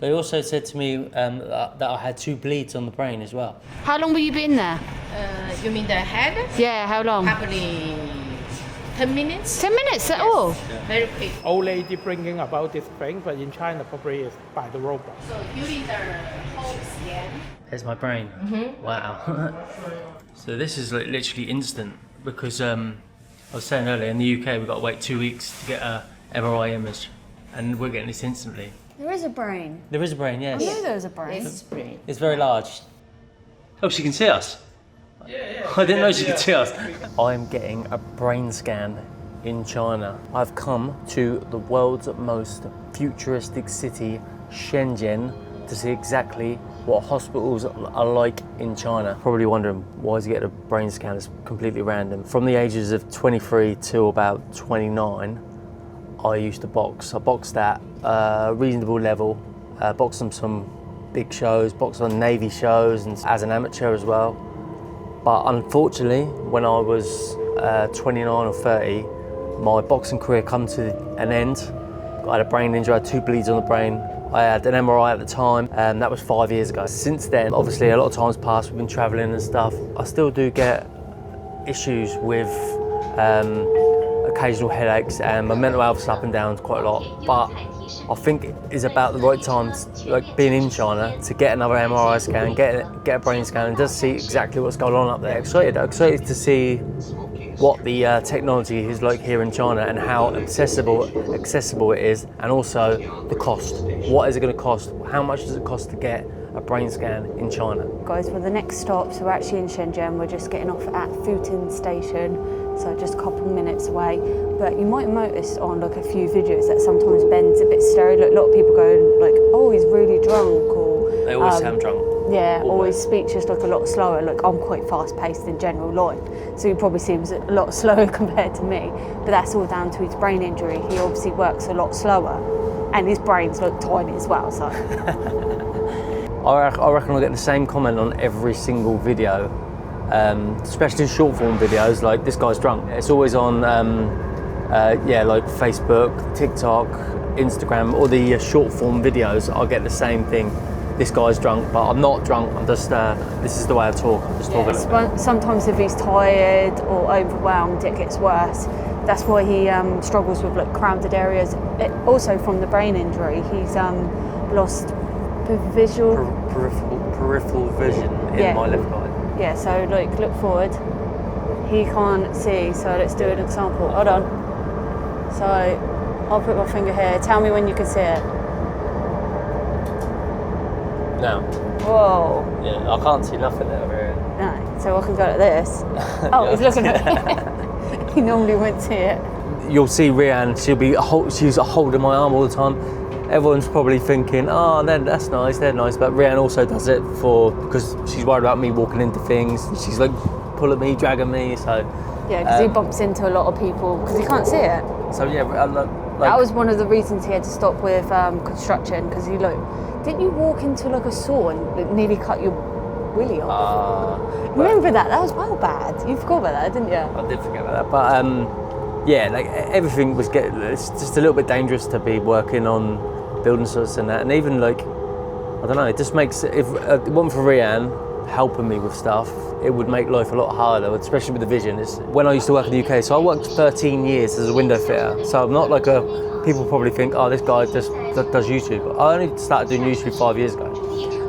They also said to me that I had 2 bleeds on the brain as well. How long were you been there? You mean the head? Yeah, how long? Probably 10 minutes. 10 minutes at all? Very quick. Old lady bringing about this thing, but in China probably is by the robot. So using the whole scan. There's my brain. Wow. So this is like literally instant because I was saying earlier, in the UK we've got to wait 2 weeks to get a MRI image, and we're getting this instantly. There is a brain. There is a brain, yes. I knew there was a brain. It's brain. It's very large. Oh, she can see us? Yeah. I didn't know she could see us. I'm getting a brain scan in China. I've come to the world's most futuristic city, Shenzhen, to see exactly what hospitals are like in China. Probably wondering, why is he getting a brain scan? It's completely random. From the ages of 23 to about 29, I used to box. I boxed at a reasonable level, boxed on some big shows, boxed on Navy shows, and as an amateur as well. But unfortunately, when I was 29 or 30, my boxing career come to an end. I had a brain injury, I had 2 bleeds on the brain. I had an MRI at the time, and that was 5 years ago. Since then, obviously a lot of time's passed, we've been traveling and stuff. I still do get issues with occasional headaches, and my mental health's up and down quite a lot. But I think it's about the right time, like being in China, to get another MRI scan, get a brain scan, and just see exactly what's going on up there. Excited to see what the technology is like here in China and how accessible it is, and also the cost. What is it going to cost? How much does it cost to get a brain scan in China? Guys, for the next stop, so we're actually in Shenzhen. We're just getting off at Futuristic station, so just a couple of minutes away. But you might notice on like a few videos that sometimes Ben's a bit stary. Like, a lot of people go like, "Oh, he's really drunk," or They always say I'm drunk. yeah, or his speech is like a lot slower. Like, I'm quite fast-paced in general life, so he probably seems a lot slower compared to me. But that's all down to his brain injury. He obviously works a lot slower, and his brain's like tiny as well. So I reckon I'll get the same comment on every single video, especially short form videos. Like, this guy's drunk. It's always on, like Facebook, TikTok, Instagram, or the short form videos. I'll get the same thing. This guy's drunk, but I'm not drunk. I'm just, this is the way I talk. I'm just talking. Sometimes if he's tired or overwhelmed, it gets worse. That's why he struggles with like crowded areas. Also from the brain injury, he's lost peripheral vision in my left eye. Yeah, so like look forward. He can't see, so let's do an example. Hold on. So I'll put my finger here. Tell me when you can see it. Now. Whoa. Yeah, I can't see nothing over here. No, so I can go like this. Oh, he's looking at me. He normally wouldn't see it. You'll see Rianne, she's holding my arm all the time. Everyone's probably thinking, oh, that's nice, they're nice. But Rianne also does it because she's worried about me walking into things. She's like pulling me, dragging me, so. Yeah, because he bumps into a lot of people because he can't see it. So yeah, that was one of the reasons he had to stop with construction, because he didn't you walk into like a saw and nearly cut your willy off? Remember that? That was well bad. You forgot about that, didn't you? I did forget about that, but yeah, like everything was it's just a little bit dangerous to be working on building sites and that, and even like, I don't know, it just makes, if it wasn't for Rianne helping me with stuff, it would make life a lot harder, especially with the vision. When I used to work in the UK, so I worked 13 years as a window fitter, so I'm not like people probably think, oh, this guy just does YouTube. I only started doing YouTube 5 years ago.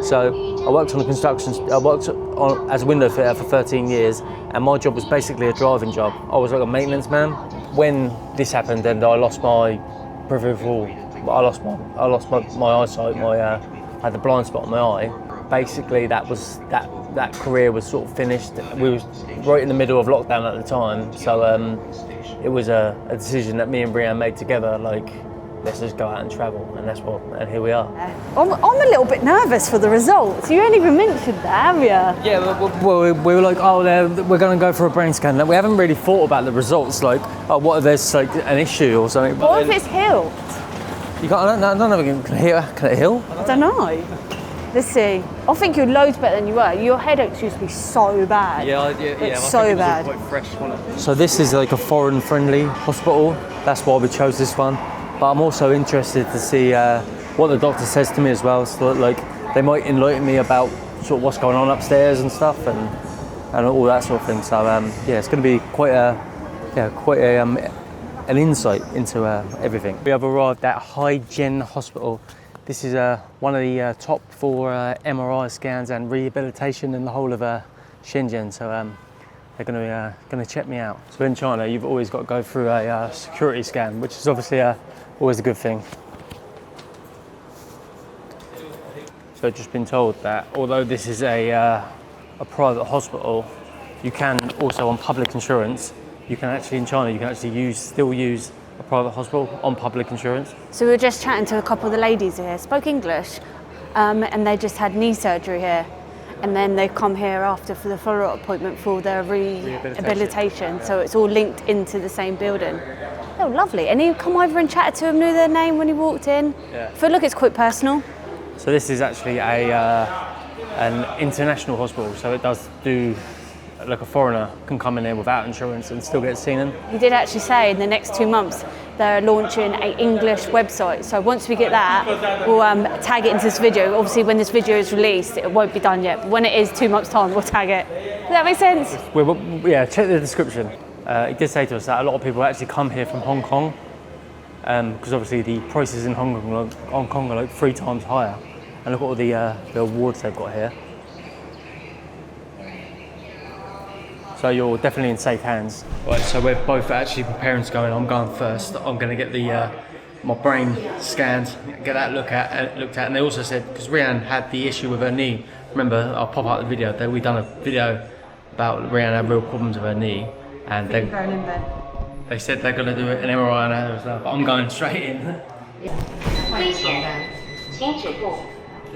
So I worked on as a window fitter for 13 years, and my job was basically a driving job. I was like a maintenance man. When this happened and I lost my peripheral, I lost my eyesight, I had the blind spot in my eye. Basically that career was sort of finished. We was right in the middle of lockdown at the time, so it was a decision that me and Brianne made together, like, let's just go out and travel, and here we are. I'm a little bit nervous for the results. You ain't even mentioned that, have you? Yeah, well, we were like, oh, we're going to go for a brain scan. We haven't really thought about the results, like, oh, what if there's like an issue or something. What if it's healed? You can't, I don't know, can it heal? I don't know. Let's see. I think you're loads better than you were. Your headaches used to be so bad. Yeah. So bad. Quite fresh, wasn't it? So this is like a foreign-friendly hospital. That's why we chose this one. But I'm also interested to see what the doctor says to me as well. So that, like, they might enlighten me about sort of what's going on upstairs and stuff, and all that sort of thing. So yeah, it's going to be quite an insight into everything. We have arrived at Hezheng Hospital. This is one of the top 4 MRI scans and rehabilitation in the whole of Shenzhen. So they're going to check me out. So in China, you've always got to go through a security scan, which is obviously always a good thing. So I've just been told that although this is a private hospital, you can also, on public insurance, you can actually, in China, you can actually still use a private hospital on public insurance. So we were just chatting to a couple of the ladies here, spoke English, and they just had knee surgery here. And then they come here after for the follow-up appointment for their rehabilitation. So it's all linked into the same building. Oh, lovely. And you come over and chatted to him, knew their name when he walked in. Yeah. I feel like it's quite personal. So this is actually an international hospital. So it does do, like a foreigner can come in here without insurance and still get seen in. He did actually say in the next 2 months they're launching an English website. So once we get that, we'll tag it into this video. Obviously, when this video is released, it won't be done yet. But when it is 2 months' time, we'll tag it. Does that make sense? Yeah, check the description. It did say to us that a lot of people actually come here from Hong Kong, because obviously the prices in Hong Kong are like 3 times higher. And look at all the awards they've got here. So you're definitely in safe hands. Right, so we're both actually preparing to go in. I'm going first. I'm going to get my brain scanned, get that looked at. And they also said, because Rian had the issue with her knee. Remember, I'll pop out the video. We done a video about Rian had real problems with her knee, and they said they're going to do an MRI on her as well. But I'm going straight in.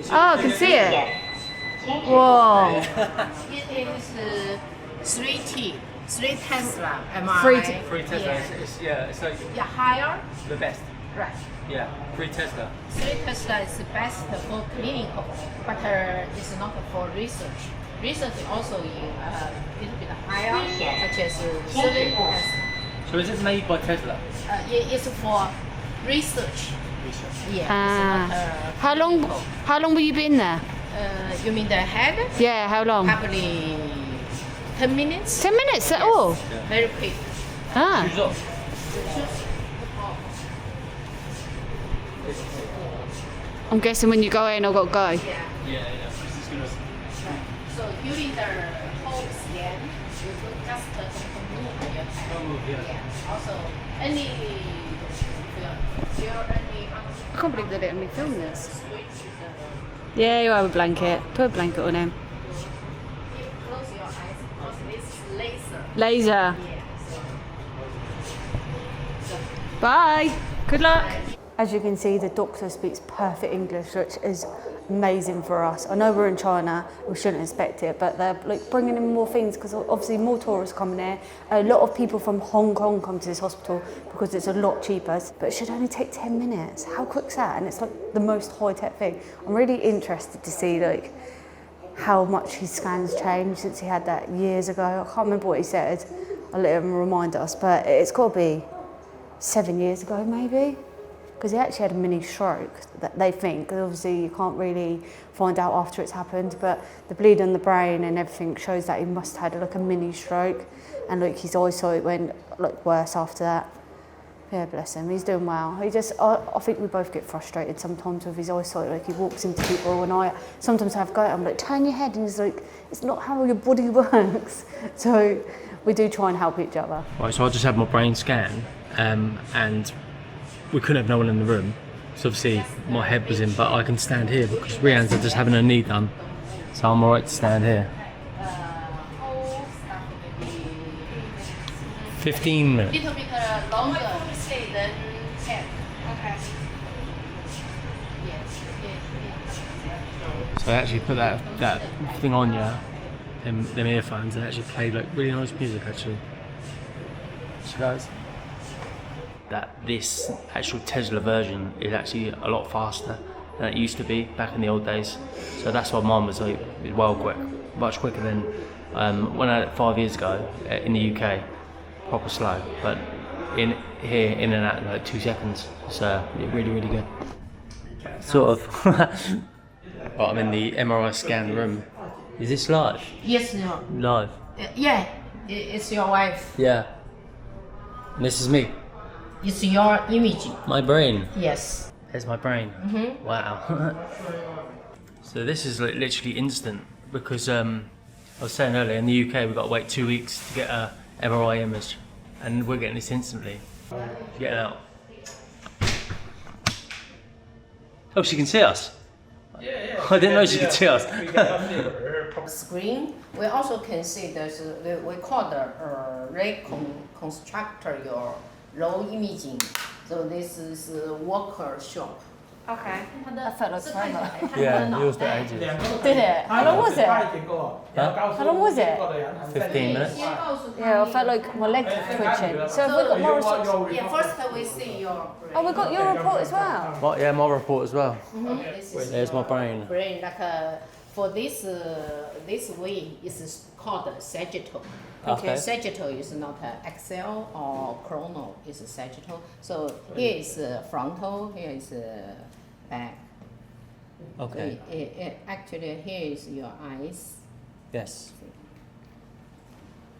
Oh, I can see it. Whoa. It is 3T, 3 Tesla MRI. 3 Tesla. It's like Higher. the best. Right. Yeah, 3 Tesla. 3 Tesla is the best for clinical, but it's not for research. Research also in a little bit higher, such as 7 Tesla. So is it made by Tesla? It's for research. Ah. How long were you been there? You mean the head? Yeah, how long? Probably 10 minutes. 10 minutes at all? Yeah. Very quick. Ah. I'm guessing when you go in, I've got to go. Yeah. So during the whole scan, you will just move your head. Yeah. Also, any I can't believe they let me film this. Yeah, you have a blanket. Put a blanket on him. close your eyes because it's laser. Laser. Bye. Good luck. As you can see, the doctor speaks perfect English, which is amazing for us. I know we're in China, we shouldn't expect it, but they're like bringing in more things because obviously more tourists coming here. A lot of people from Hong Kong come to this hospital because it's a lot cheaper, but it should only take 10 minutes. How quick's that? And it's like the most high-tech thing. I'm really interested to see like how much his scans changed since he had that years ago. I can't remember what he said. I'll let him remind us, but it's got to be 7 years ago maybe. Because he actually had a mini stroke, that they think. Because obviously you can't really find out after it's happened, but the bleed on the brain and everything shows that he must have had like a mini stroke, and like his eyesight went like worse after that. Yeah, bless him, he's doing well. He just, I think we both get frustrated sometimes with his eyesight. Like he walks into people and I sometimes have to go, I'm like, turn your head, and he's like, it's not how your body works. So we do try and help each other. Right, so I just had my brain scan, and we couldn't have no one in the room. So obviously my head was in, but I can stand here because Rian's just having her knee done. So I'm alright to stand here. 15 minutes. Little bit longer than 10. Okay. So I actually put that thing on you, them earphones, and actually played like really nice music actually. So guys, that this actual Tesla version is actually a lot faster than it used to be back in the old days. So that's why mine was like much quicker than when I had it 5 years ago in the UK, proper slow. But in and out in like 2 seconds. So really, really good. Sort of. Well, I'm in the MRI scan room. Is this live? Yes, no. Live. Yeah, it's your wife. Yeah. And this is me. It's your imaging. My brain. Yes. There's my brain. Wow. So this is like literally instant because I was saying earlier in the UK we've got to wait 2 weeks to get a MRI image, and we're getting this instantly. Getting out. Oh, she can see us. Yeah. I didn't know she could see us. Screen. We also can see we call the reconstructor your low imaging. So this is a workshop. Okay. That felt like forever. Yeah, yours took ages. Did it? How long was it? How long was it? 15 minutes. Yeah, I felt like my legs were twitching. So have we got more results? Yeah, first we see your brain. Oh, we got your report as well. Yeah, my report as well. This is There's my your brain. Like for this way is called sagittal. Okay. Sagittal is not axial or coronal, it's sagittal. So here is frontal, here is back. Okay. Actually, here is your eyes. Yes.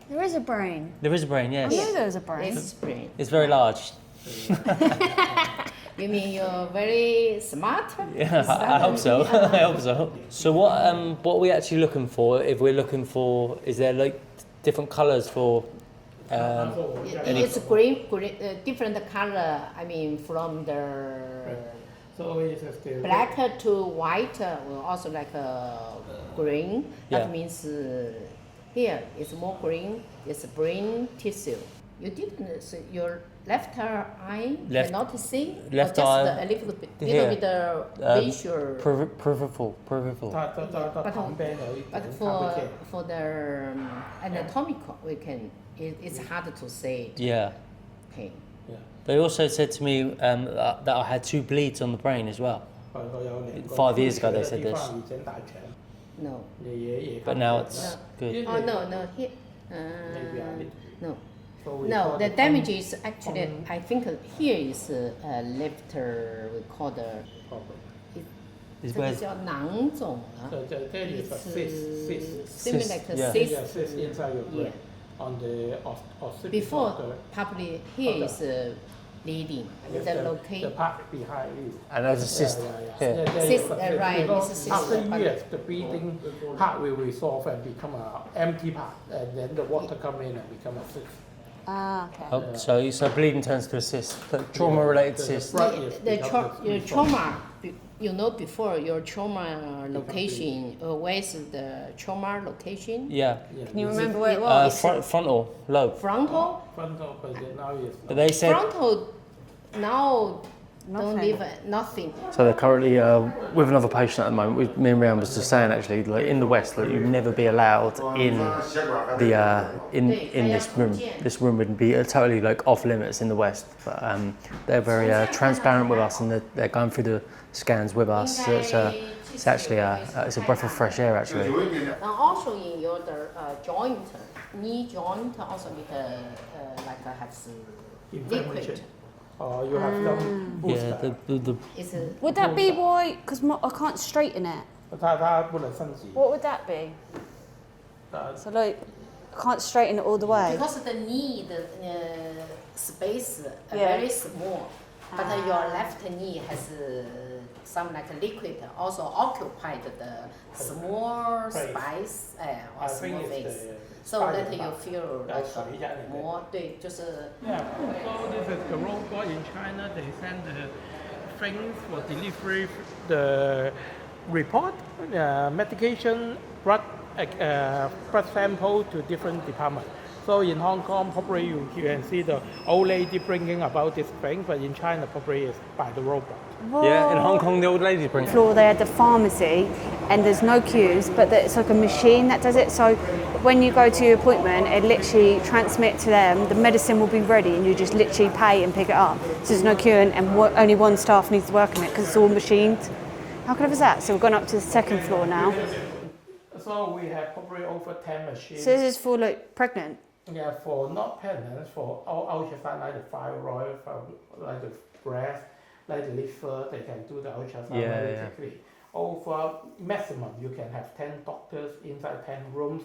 There is a brain. There is a brain, I yes. knew there was a brain. This brain. It's very large. You mean you're very smart? Yeah, I hope so. I hope so. So what are we actually looking for? If we're looking for, is there like different colours for? It's green, different color. I mean, from the So it's still black to white, we also like green. Yeah. That means here it's more green. It's brain tissue. You didn't see your left eye cannot see. Left or just eye, a little bit visual. Peripheral. But for the anatomical, we can. It's hard to say. Yeah. Okay. They also said to me that I had 2 bleeds on the brain as well. 5 years ago they said this. No. But now it's good. Oh no here. No. No, the damage is actually, I think here is left, we call the, Is 这个 where 叫囊肿了。 So there is a cyst. Similar like a yeah. cyst. Yeah, cyst inside your brain. Yeah. On the occipital. Before, probably here is bleeding, Yes, the the location. part behind you. and there's a cyst here. Cyst, right, Because it's a cyst, after but- years, the bleeding part will resolve and become an empty part, and then the water come in and become a cyst. Ah, okay. Oh, so bleeding turns to a cyst, trauma-related cyst. Your trauma, you know before your trauma location, where's the trauma location? Yeah. Can you remember where it was? Frontal lobe. Frontal? Frontal, but then now it's But they said Frontal now don't Nothing. leave nothing. so. They're currently with another patient at the moment. Me and Rhian was just saying actually, like in the West, like you'd never be allowed in the in this room. This room would be totally like off limits in the West. But they're very transparent with us, and they're going through the scans with us. So it's actually it's a breath of fresh air actually. And also in your joint, knee joint also with like has inflammation. liquid. Or you have some Yeah, booster. the It's Would that be why? Because I can't straighten it. 它不能伸直。 What would that be? So like, I can't straighten it all the way. because the knee the space Yeah. very small, but your left knee has some like liquid also occupied the small space or I small think face. it's the So that you feel like 水在里面。 more 对，就是 Yeah. So this is the robot in China. They send the things for delivery, the report, medication, blood sample to different departments. So in Hong Kong, probably you can see the old lady bringing about this thing, but in China, probably it's by the robot. yeah. In Hong Kong, the old ladies bring. Floor they had the pharmacy, and there's no queues, but it's like a machine that does it. So when you go to your appointment, it literally transmits to them. The medicine will be ready, and you just literally pay and pick it up. So there's no queuing, and only one staff needs to work on it because it's all machined. How clever is that? So we've gone up to the second floor now. So we have probably over 10 machines. So this is for like pregnant. Yeah, for not pregnant, for ultrasound like the thyroid, like the breast, like the liver, they can do the ultrasound very quickly. Over maximum, you can have 10 doctors inside 10 rooms,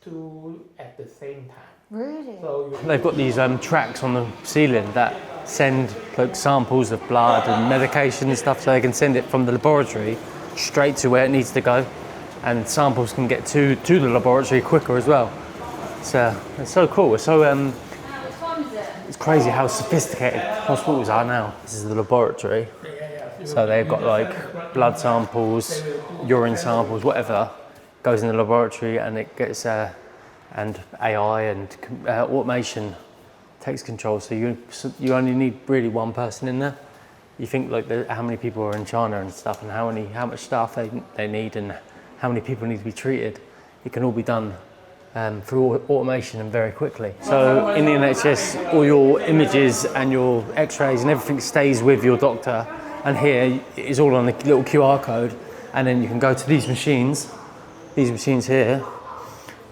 2 at the same time. Really? So They've got these tracks on the ceiling that send like samples of blood and medication and stuff, so they can send it from the laboratory straight to where it needs to go, and samples can get to the laboratory quicker as well. It's so cool. It's so it's crazy how sophisticated hospitals are now. This is the laboratory. So they've got like blood samples, urine samples, whatever goes in the laboratory, and it gets and AI and automation takes control. So you only need really one person in there. You think like how many people are in China and stuff, and how much staff they need, and how many people need to be treated. It can all be done through automation and very quickly. So in the NHS, all your images and your X-rays and everything stays with your doctor. And here it is all on a little QR code, and then you can go to these machines here,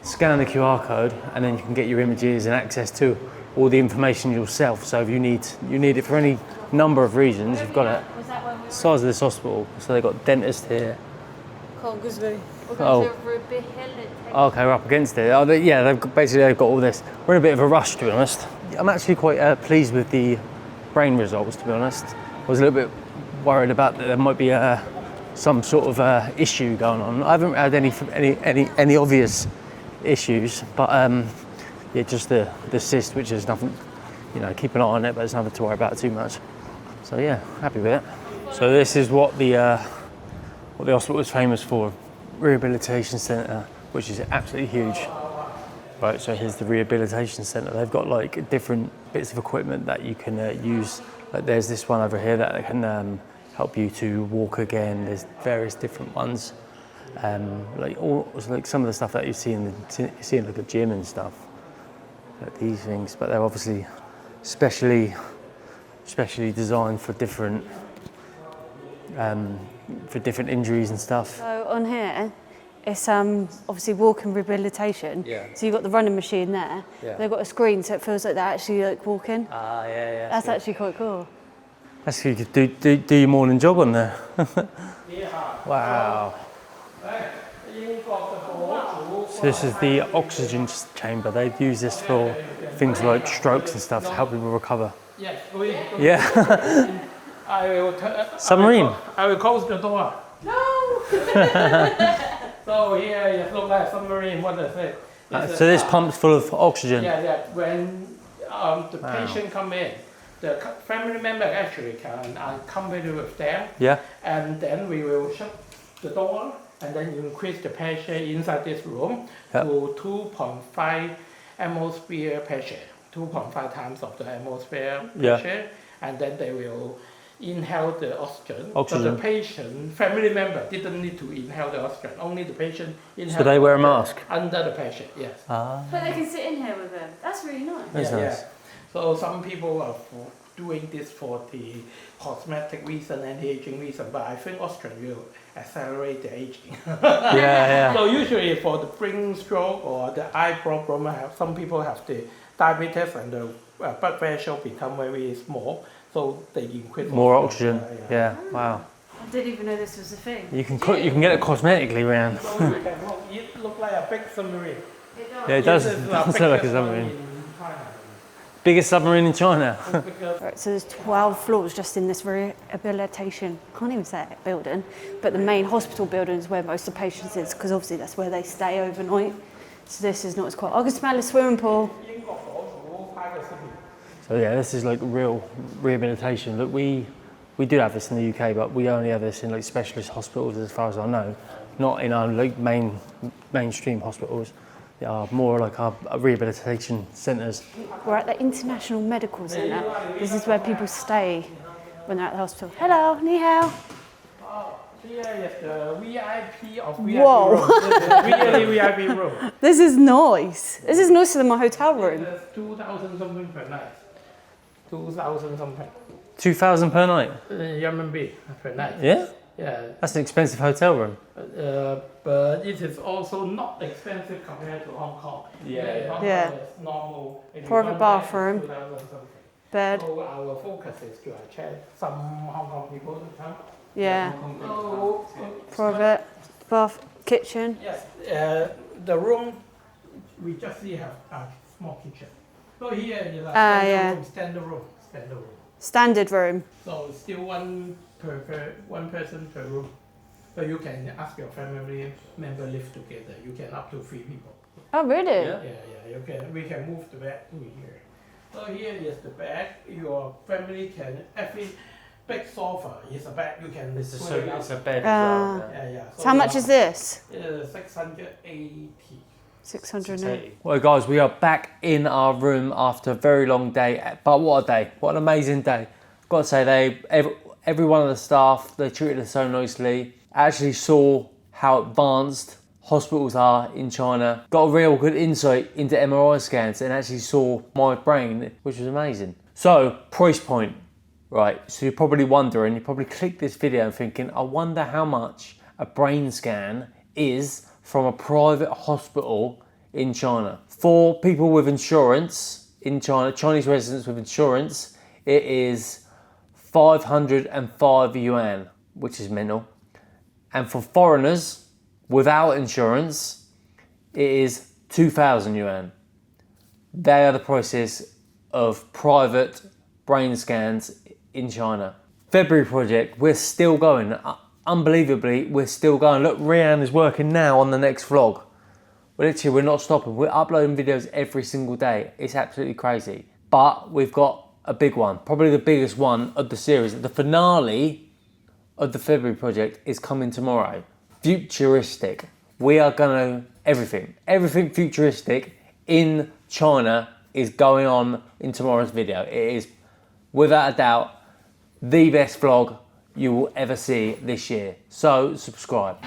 scan the QR code, and then you can get your images and access to all the information yourself. So if you need it for any number of reasons, you've got it. Size of this hospital. So they've got dentist here. Oh. Okay, we're up against it. Oh, they've got all this. We're in a bit of a rush, to be honest. I'm actually quite pleased with the brain results, to be honest. I was a little bit worried about that there might be some sort of issue going on. I haven't had any obvious issues, but just the cyst, which is nothing, keep an eye on it, but there's nothing to worry about too much. So yeah, happy with it. So this is what the hospital is famous for, Rehabilitation Centre, which is absolutely huge. Right, so here's the Rehabilitation Centre. They've got like different bits of equipment that you can use. Like there's this one over here that can help you to walk again. There's various different ones, like some of the stuff that you see in like a gym and stuff, like these things. But they're obviously specially designed for different injuries and stuff. So on here, it's obviously walking rehabilitation. Yeah. So you've got the running machine there. Yeah. They've got a screen, so it feels like they're actually like walking. Ah, yeah. That's actually quite cool. That's good. You could do your morning jog on there. Wow. So this is the oxygen chamber. They use this for things like strokes and stuff to help people recover. Yes. Yeah. Submarine. I will close the door. No. So here it looks like a submarine. What is it? So this pump's full of oxygen. Yeah. When the patient come in, the family member actually can accompany with them. Yeah. And then we will shut the door and then increase the pressure inside this room to 2.5 atmosphere pressure, 2.5 times of the atmosphere pressure, and then they will inhale the oxygen. So the patient, family member didn't need to inhale the oxygen, only the patient inhale. So they wear a mask? Under the patient, yes. But they can sit in here with them. That's really nice. That's nice. Yeah. So some people are doing this for the cosmetic reason and aging reason, but I think oxygen will accelerate the aging. Yeah. So usually for the brain stroke or the eye problem, some people have the diabetes and the blood pressure become very small, so they increase more oxygen. Yeah. Wow. I didn't even know this was a thing. You can get it cosmetically round. So you can look like a big submarine. Yeah, it does. It does look like a submarine. Biggest submarine in China. Right, so there's 12 floors just in this rehabilitation, can't even say it, building, but the main hospital building is where most of the patients is, because obviously that's where they stay overnight. So this is not as quiet. I can smell a swimming pool. So yeah, this is like real rehabilitation. Look, we do have this in the UK, but we only have this in like specialist hospitals, as far as I know, not in our like mainstream hospitals. They are more like our rehabilitation centres. We're at the International Medical Centre. This is where people stay when they're at the hospital. Hello, ni hao. Here is the VIP of VIP Whoa. room. Really VIP room. This is nice. This is nicer than my hotel room. It's 2,000 something per night. 2,000 something. 2,000 per night? RMB per night. Yeah? Yeah. That's an expensive hotel room. But it is also not expensive compared to Hong Kong. Yeah. Hong Kong Yeah. is normal. Private bathroom. 2,000 something. bed. So our focus is to attract some Hong Kong people to come. Yeah. So, Private bath, kitchen. Yes, the room we just see have a small kitchen. So here is a yeah. standard room. Standard room. So still one person per room. So you can ask your family member live together. You can up to 3 people. Oh, really? Yeah. Yeah. You can. We can move the bed to here. So here is the bed. Your family can every big sofa is a bed. You can. It's put it a up. bed as well. Yeah. So how much is this? 680. 680. Well, guys, we are back in our room after a very long day. But what a day! What an amazing day! Got to say, every one of the staff, they treated us so nicely. I actually saw how advanced hospitals are in China. Got a real good insight into MRI scans and actually saw my brain, which was amazing. So, price point, right? So you're probably wondering, you probably clicked this video and thinking, I wonder how much a brain scan is from a private hospital in China. For people with insurance in China, Chinese residents with insurance, it is 505 yuan, which is mental. And for foreigners without insurance, it is 2,000 yuan. They are the prices of private brain scans in China. February project, we're still going. Unbelievably, we're still going. Look, Rian is working now on the next vlog. We're not stopping. We're uploading videos every single day. It's absolutely crazy. But we've got a big one, probably the biggest one of the series. The finale of the February project is coming tomorrow. Futuristic. We are gonna, everything futuristic in China is going on in tomorrow's video. It is, without a doubt, the best vlog you will ever see this year. So subscribe.